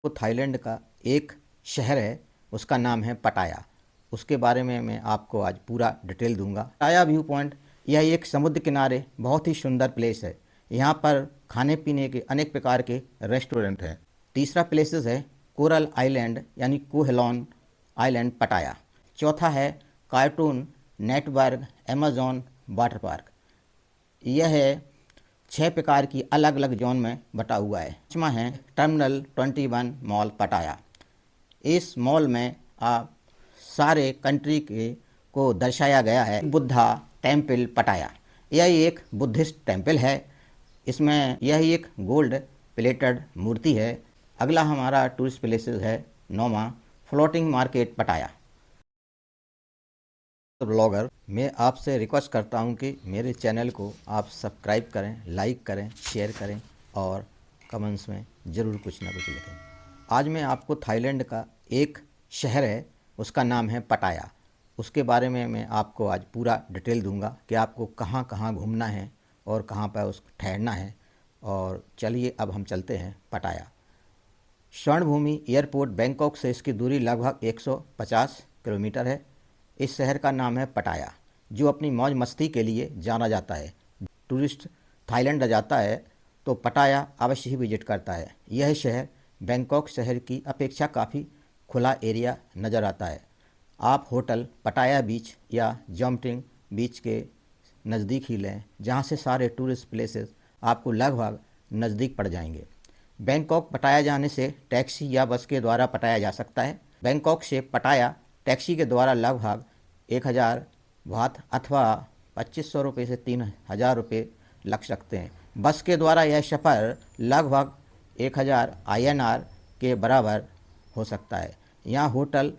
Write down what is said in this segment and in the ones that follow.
तो थाईलैंड का एक शहर है, उसका नाम है पटाया। उसके बारे में मैं आपको आज पूरा डिटेल दूंगा। पटाया व्यू पॉइंट यह एक समुद्र किनारे बहुत ही सुंदर प्लेस है। यहाँ पर खाने पीने के अनेक प्रकार के रेस्टोरेंट हैं। तीसरा प्लेसेस है कोरल आइलैंड यानी कोहेलॉन आइलैंड पटाया। चौथा है cartoon network Amazon water park. यह है 6 प्रकार की अलग अलग जोन में बटा हुआ है। पाँचवा है टर्मिनल 21 मॉल पटाया। इस मॉल में आप सारे कंट्री के को दर्शाया गया है। बुद्धा टेम्पल पटाया, यह एक बुद्धिस्ट टेम्पल है। इसमें यह एक गोल्ड प्लेटेड मूर्ति है। अगला हमारा टूरिस्ट प्लेसेस है 9वां फ्लोटिंग मार्केट पटाया। ब्लॉगर, मैं आपसे रिक्वेस्ट करता हूं कि मेरे चैनल को आप सब्सक्राइब करें, लाइक करें, शेयर करें और कमेंट्स में ज़रूर कुछ ना कुछ लिखें। आज मैं आपको थाईलैंड का एक शहर है, उसका नाम है पटाया। उसके बारे में मैं आपको आज पूरा डिटेल दूंगा कि आपको कहां कहां घूमना है और कहां पर उस ठहरना है। और चलिए अब हम चलते हैं पटाया। स्वर्णभूमि एयरपोर्ट बैंकॉक से इसकी दूरी लगभग 150 किलोमीटर है। इस शहर का नाम है पटाया, जो अपनी मौज मस्ती के लिए जाना जाता है। टूरिस्ट थाईलैंड जाता है तो पटाया अवश्य ही विजिट करता है। यह शहर बैंकॉक शहर की अपेक्षा काफ़ी खुला एरिया नज़र आता है। आप होटल पटाया बीच या जम्पटिंग बीच के नज़दीक ही लें, जहाँ से सारे टूरिस्ट प्लेसेस आपको लगभग नज़दीक पड़ जाएंगे। बैंकॉक पटाया जाने से टैक्सी या बस के द्वारा पटाया जा सकता है। बैंकॉक से पटाया टैक्सी के द्वारा लगभग 1000 बात अथवा 2500 रुपये से 3000 रुपये लग सकते हैं। बस के द्वारा यह सफ़र लगभग 1000 INR के बराबर हो सकता है। यहाँ होटल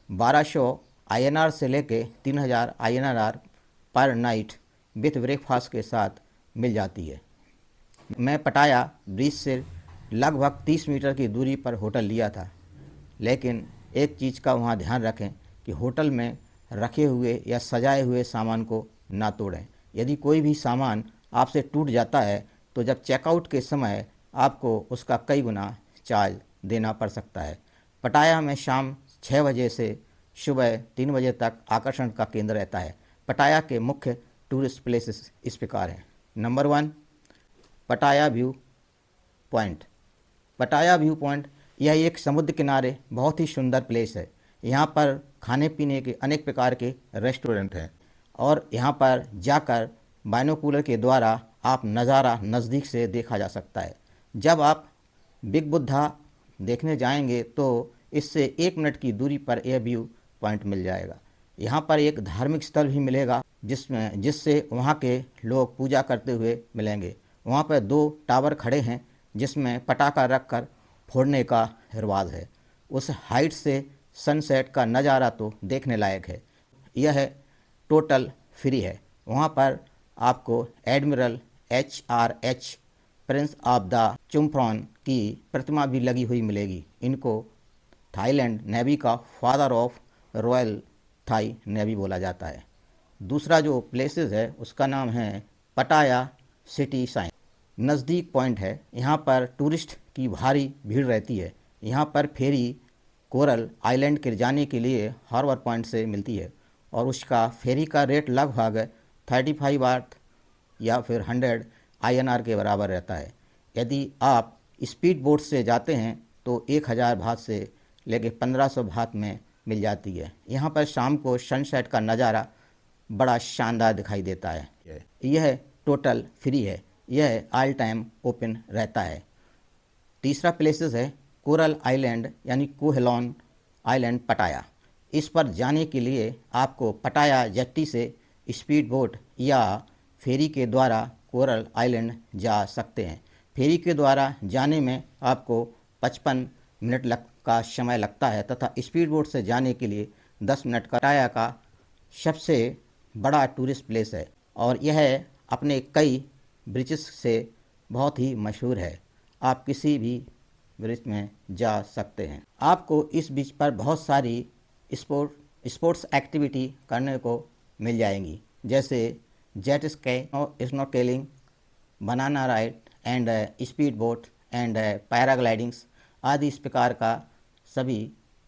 1200 INR से लेके 3000 INR पर नाइट विथ ब्रेकफास्ट के साथ मिल जाती है। मैं पटाया ब्रिज से लगभग 30 मीटर की दूरी पर होटल लिया था, लेकिन एक चीज़ का वहाँ ध्यान रखें कि होटल में रखे हुए या सजाए हुए सामान को ना तोड़ें। यदि कोई भी सामान आपसे टूट जाता है तो जब चेकआउट के समय आपको उसका कई गुना चार्ज देना पड़ सकता है। पटाया में शाम 6 बजे से सुबह 3 बजे तक आकर्षण का केंद्र रहता है। पटाया के मुख्य टूरिस्ट प्लेसेस इस प्रकार हैं। नंबर 1 पटाया व्यू पॉइंट। पटाया व्यू पॉइंट यह एक समुद्र किनारे बहुत ही सुंदर प्लेस है। यहाँ पर खाने पीने के अनेक प्रकार के रेस्टोरेंट हैं और यहाँ पर जाकर बाइनोकुलर के द्वारा आप नज़ारा नज़दीक से देखा जा सकता है। जब आप बिग बुद्धा देखने जाएंगे तो इससे 1 मिनट की दूरी पर यह व्यू पॉइंट मिल जाएगा। यहाँ पर एक धार्मिक स्थल भी मिलेगा जिससे वहाँ के लोग पूजा करते हुए मिलेंगे। वहाँ पर 2 टावर खड़े हैं जिसमें पटाखा रखकर फोड़ने का रिवाज है। उस हाइट से सनसेट का नज़ारा तो देखने लायक है। यह टोटल फ्री है। वहाँ पर आपको admiral HRH prince of the Chumphon की प्रतिमा भी लगी हुई मिलेगी। इनको थाईलैंड नेवी का father of royal Thai navy बोला जाता है। दूसरा जो प्लेसेस है उसका नाम है पटाया सिटी साइन। नज़दीक पॉइंट है। यहाँ पर टूरिस्ट की भारी भीड़ रहती है। यहाँ पर फेरी कोरल आइलैंड के जाने के लिए हार्बर पॉइंट से मिलती है और उसका फेरी का रेट लगभग 35 बात या फिर 100 INR के बराबर रहता है। यदि आप स्पीड बोट से जाते हैं तो 1000 बात से लेके 1500 बात में मिल जाती है। यहाँ पर शाम को सनसेट का नज़ारा बड़ा शानदार दिखाई देता है। यह टोटल फ्री है। यह ऑल टाइम ओपन रहता है। तीसरा प्लेसेस है कोरल आइलैंड यानी कोहेलॉन आइलैंड पटाया। इस पर जाने के लिए आपको पटाया जेट्टी से स्पीड बोट या फेरी के द्वारा कोरल आइलैंड जा सकते हैं। फेरी के द्वारा जाने में आपको 55 मिनट का समय लगता है तथा स्पीड बोट से जाने के लिए 10 मिनट का। पटाया का सबसे बड़ा टूरिस्ट प्लेस है और यह अपने कई ब्रिजेस से बहुत ही मशहूर है। आप किसी भी ब्रिज में जा सकते हैं। आपको इस बीच पर बहुत सारी स्पोर्ट्स एक्टिविटी करने को मिल जाएंगी, जैसे jet ski, snorkelling, banana ride and speed boat and paraglidings. आदि इस प्रकार का सभी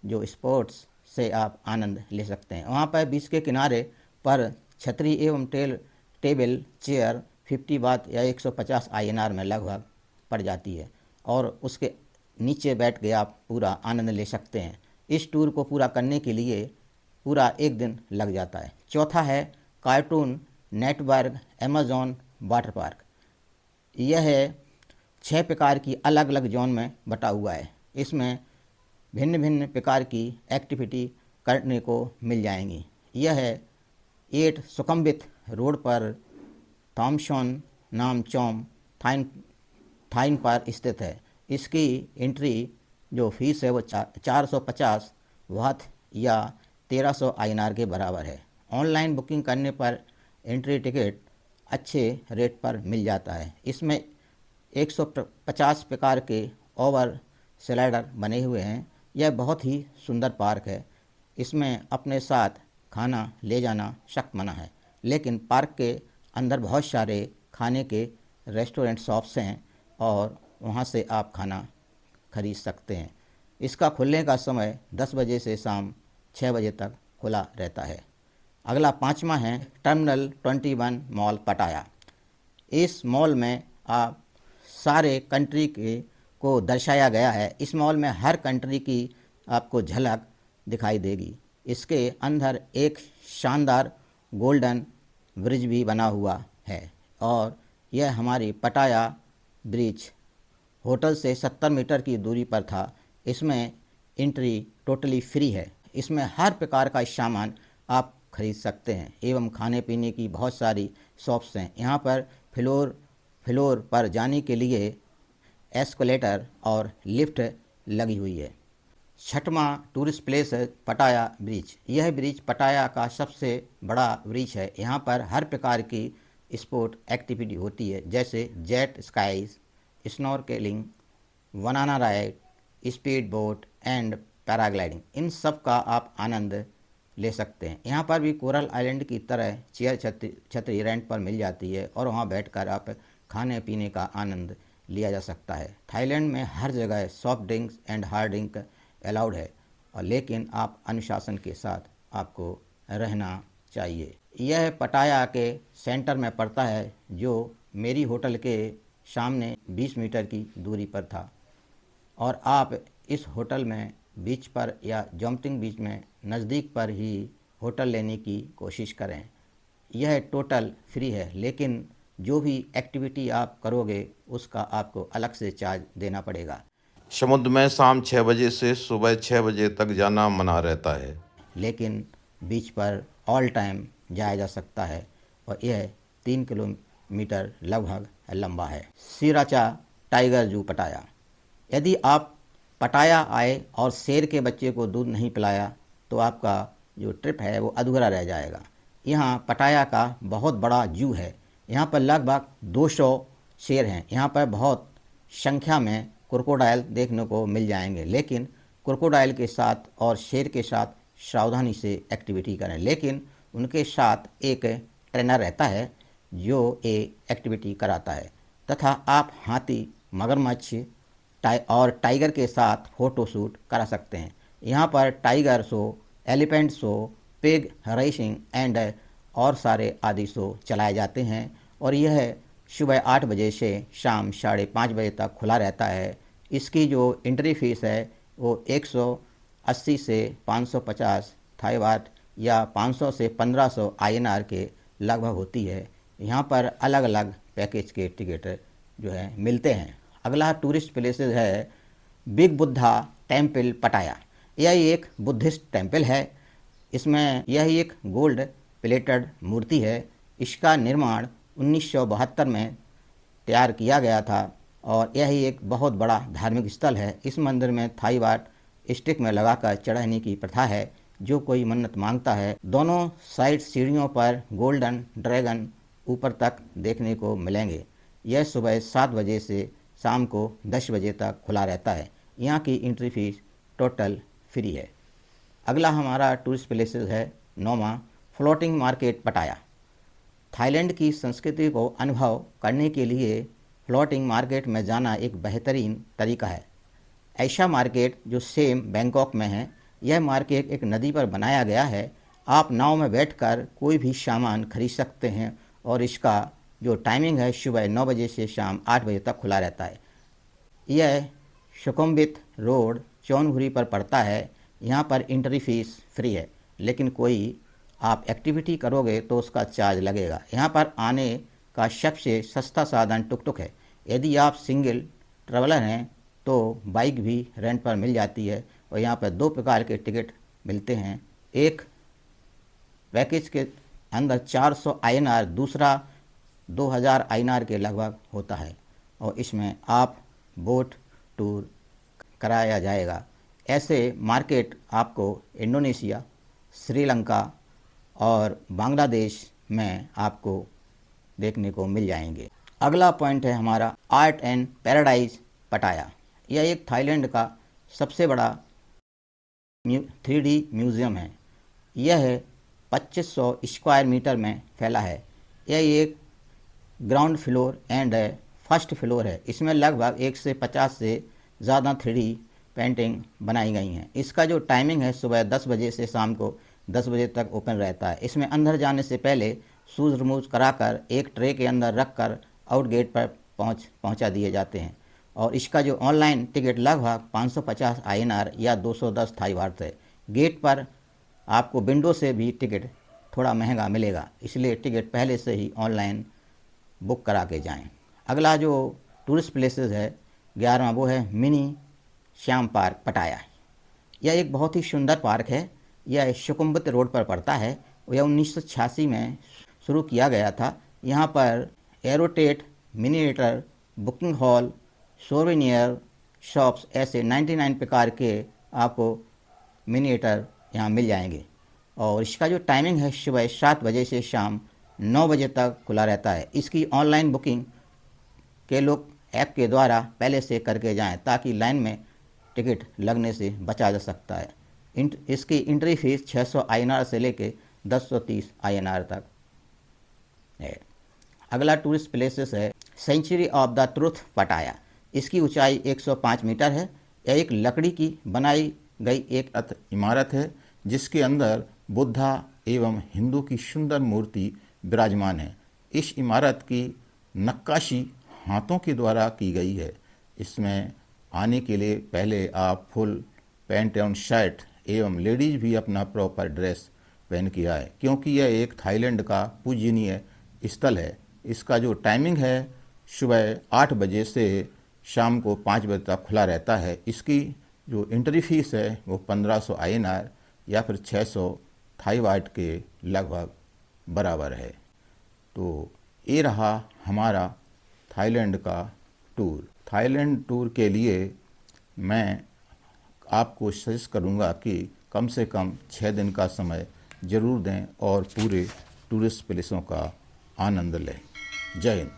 जो स्पोर्ट्स से आप आनंद ले सकते हैं। वहाँ पर बीच के किनारे पर छतरी एवं टेबल चेयर 50 बात या 150 INR में लगभग पड़ जाती है और उसके नीचे बैठ के आप पूरा आनंद ले सकते हैं। इस टूर को पूरा करने के लिए पूरा एक दिन लग जाता है। चौथा है cartoon network Amazon water park. यह 6 प्रकार की अलग अलग जोन में बटा हुआ है। इसमें भिन्न भिन्न प्रकार की एक्टिविटी करने को मिल जाएंगी। यह 8 सुखमवित रोड पर थॉमसन नामचौम थाइन पर स्थित है। इसकी एंट्री जो फीस है वो 450 वाट या 1300 INR के बराबर है। ऑनलाइन बुकिंग करने पर एंट्री टिकट अच्छे रेट पर मिल जाता है। इसमें 150 प्रकार के ओवर स्लाइडर बने हुए हैं। यह बहुत ही सुंदर पार्क है। इसमें अपने साथ खाना ले जाना सख्त मना है, लेकिन पार्क के अंदर बहुत सारे खाने के रेस्टोरेंट शॉप्स हैं और वहां से आप खाना खरीद सकते हैं। इसका खुलने का समय 10 बजे से शाम 6 बजे तक खुला रहता है। अगला 5वां है टर्मिनल 21 मॉल पटाया। इस मॉल में आप सारे कंट्री के को दर्शाया गया है। इस मॉल में हर कंट्री की आपको झलक दिखाई देगी। इसके अंदर एक शानदार गोल्डन ब्रिज भी बना हुआ है और यह हमारी पटाया ब्रिज होटल से 70 मीटर की दूरी पर था। इसमें एंट्री टोटली फ्री है। इसमें हर प्रकार का सामान आप खरीद सकते हैं एवं खाने पीने की बहुत सारी शॉप्स हैं। यहाँ पर फ्लोर पर जाने के लिए एस्केलेटर और लिफ्ट लगी हुई है। 6वां टूरिस्ट प्लेस है पटाया ब्रिज। यह ब्रिज पटाया का सबसे बड़ा ब्रिज है। यहाँ पर हर प्रकार की स्पोर्ट एक्टिविटी होती है, जैसे jet skis, snorkelling, banana ride, speed boat and paragliding. इन सब का आप आनंद ले सकते हैं। यहाँ पर भी कोरल आइलैंड की तरह चेयर छतरी रेंट पर मिल जाती है और वहाँ बैठकर आप खाने पीने का आनंद लिया जा सकता है। थाईलैंड में हर जगह soft drinks and hard drink allowed है और लेकिन आप अनुशासन के साथ आपको रहना चाहिए। यह पटाया के सेंटर में पड़ता है, जो मेरी होटल के सामने 20 मीटर की दूरी पर था और आप इस होटल में बीच पर या जम्पिंग बीच में नज़दीक पर ही होटल लेने की कोशिश करें। यह टोटल फ्री है, लेकिन जो भी एक्टिविटी आप करोगे उसका आपको अलग से चार्ज देना पड़ेगा। समुद्र में शाम 6 बजे से सुबह 6 बजे तक जाना मना रहता है, लेकिन बीच पर ऑल टाइम जाया जा सकता है और यह 3 किलोमीटर लगभग लंबा है। सिराचा टाइगर जू पटाया। यदि आप पटाया आए और शेर के बच्चे को दूध नहीं पिलाया तो आपका जो ट्रिप है वो अधूरा रह जाएगा। यहाँ पटाया का बहुत बड़ा जू है। यहाँ पर लगभग 200 शेर हैं। यहाँ पर बहुत संख्या में क्रोकोडाइल देखने को मिल जाएंगे, लेकिन क्रोकोडाइल के साथ और शेर के साथ सावधानी से एक्टिविटी करें। लेकिन उनके साथ एक ट्रेनर रहता है जो ये एक्टिविटी कराता है, तथा आप हाथी, मगरमच्छ और टाइगर के साथ फ़ोटो शूट करा सकते हैं। यहाँ पर tiger show, elephant show, pig racing and और सारे आदि शो चलाए जाते हैं और यह सुबह 8 बजे से शाम 5:30 बजे तक खुला रहता है। इसकी जो एंट्री फीस है वो 180 से 550 थाई बात या 500 से 1500 INR के लगभग होती है। यहाँ पर अलग अलग पैकेज के टिकट जो है मिलते हैं। अगला टूरिस्ट प्लेसेस है बिग बुद्धा टेम्पल पटाया। यह एक बुद्धिस्ट टेम्पल है। इसमें यह एक गोल्ड प्लेटेड मूर्ति है। इसका निर्माण 1972 में तैयार किया गया था और यह एक बहुत बड़ा धार्मिक स्थल है। इस मंदिर में थाई बात स्टिक में लगाकर चढ़ाने की प्रथा है। जो कोई मन्नत मांगता है, दोनों साइड सीढ़ियों पर गोल्डन ड्रैगन ऊपर तक देखने को मिलेंगे। यह सुबह 7 बजे से शाम को 10 बजे तक खुला रहता है। यहाँ की एंट्री फीस टोटल फ्री है। अगला हमारा टूरिस्ट प्लेसेस है 9वां फ्लोटिंग मार्केट पटाया। थाईलैंड की संस्कृति को अनुभव करने के लिए फ्लोटिंग मार्केट में जाना एक बेहतरीन तरीका है। ऐसा मार्केट जो सेम बैंकॉक में है। यह मार्केट एक नदी पर बनाया गया है। आप नाव में बैठकर कोई भी सामान खरीद सकते हैं और इसका जो टाइमिंग है सुबह 9 बजे से शाम 8 बजे तक खुला रहता है। यह सुकुम्वित रोड चौनभुरी पर पड़ता है। यहाँ पर एंट्री फीस फ्री है, लेकिन कोई आप एक्टिविटी करोगे तो उसका चार्ज लगेगा। यहाँ पर आने का सबसे सस्ता साधन टुक टुक है। यदि आप सिंगल ट्रैवलर हैं तो बाइक भी रेंट पर मिल जाती है और यहाँ पर 2 प्रकार के टिकट मिलते हैं। एक पैकेज के अंदर 400 INR, दूसरा 2000 INR के लगभग होता है और इसमें आप बोट टूर कराया जाएगा। ऐसे मार्केट आपको इंडोनेशिया, श्रीलंका और बांग्लादेश में आपको देखने को मिल जाएंगे। अगला पॉइंट है हमारा आर्ट एंड पैराडाइज पटाया। यह एक थाईलैंड का सबसे बड़ा 3D म्यूज़ियम है। यह 2500 स्क्वायर मीटर में फैला है। यह एक ground floor and first floor है। इसमें लगभग 150 से ज़्यादा 3D पेंटिंग बनाई गई हैं। इसका जो टाइमिंग है सुबह 10 बजे से शाम को 10 बजे तक ओपन रहता है। इसमें अंदर जाने से पहले शूज़ रिमूव कराकर एक ट्रे के अंदर रखकर आउट गेट पर पहुंचा दिए जाते हैं और इसका जो ऑनलाइन टिकट लगभग 550 INR या 210 थाई बात है। गेट पर आपको विंडो से भी टिकट थोड़ा महंगा मिलेगा, इसलिए टिकट पहले से ही ऑनलाइन बुक करा के जाएं। अगला जो टूरिस्ट प्लेसेस है 11वां, वो है मिनी श्याम पार्क पटाया। यह एक बहुत ही सुंदर पार्क है। यह सुकुम्वित रोड पर पड़ता है। यह 1986 में शुरू किया गया था। यहाँ पर एरोटेट, miniature, booking hall, souvenir shops ऐसे 99 प्रकार के आपको मिनीएचर यहाँ मिल जाएंगे और इसका जो टाइमिंग है सुबह 7 बजे से शाम 9 बजे तक खुला रहता है। इसकी ऑनलाइन बुकिंग के लोग ऐप के द्वारा पहले से करके जाएं ताकि लाइन में टिकट लगने से बचा जा सकता है। इसकी एंट्री फीस 600 INR से लेके 1030 INR तक है। अगला टूरिस्ट प्लेसेस है सेंचुरी ऑफ द ट्रुथ पटाया। इसकी ऊंचाई 105 मीटर है। यह एक लकड़ी की बनाई गई एक इमारत है जिसके अंदर बुद्धा एवं हिंदू की सुंदर मूर्ति विराजमान है। इस इमारत की नक्काशी हाथों के द्वारा की गई है। इसमें आने के लिए पहले आप फुल पैंट एवं शर्ट एवं लेडीज भी अपना प्रॉपर ड्रेस पहन के आए, क्योंकि यह एक थाईलैंड का पूजनीय स्थल है। इसका जो टाइमिंग है सुबह 8 बजे से शाम को 5 बजे तक खुला रहता है। इसकी जो एंट्री फीस है वो 1500 INR या फिर 600 थाई बाट के लगभग बराबर है। तो ये रहा हमारा थाईलैंड का टूर। थाईलैंड टूर के लिए मैं आपको सजेस्ट करूँगा कि कम से कम 6 दिन का समय ज़रूर दें और पूरे टूरिस्ट प्लेसों का आनंद लें। जय हिंद।